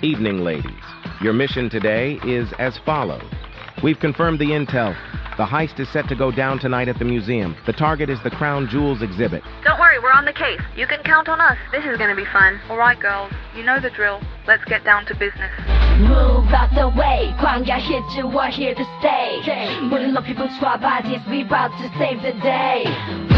Evening, ladies. Your mission today is as follows. We've confirmed the intel. The heist is set to go down tonight at the museum. The target is the Crown Jewels exhibit. Don't worry, we're on the case. You can count on us. This is gonna be fun. All right, girls. You know the drill. Let's get down to business. Move out the way, 광야 hit you, we're here to stay. Putting up people's bodies, we about to save the day.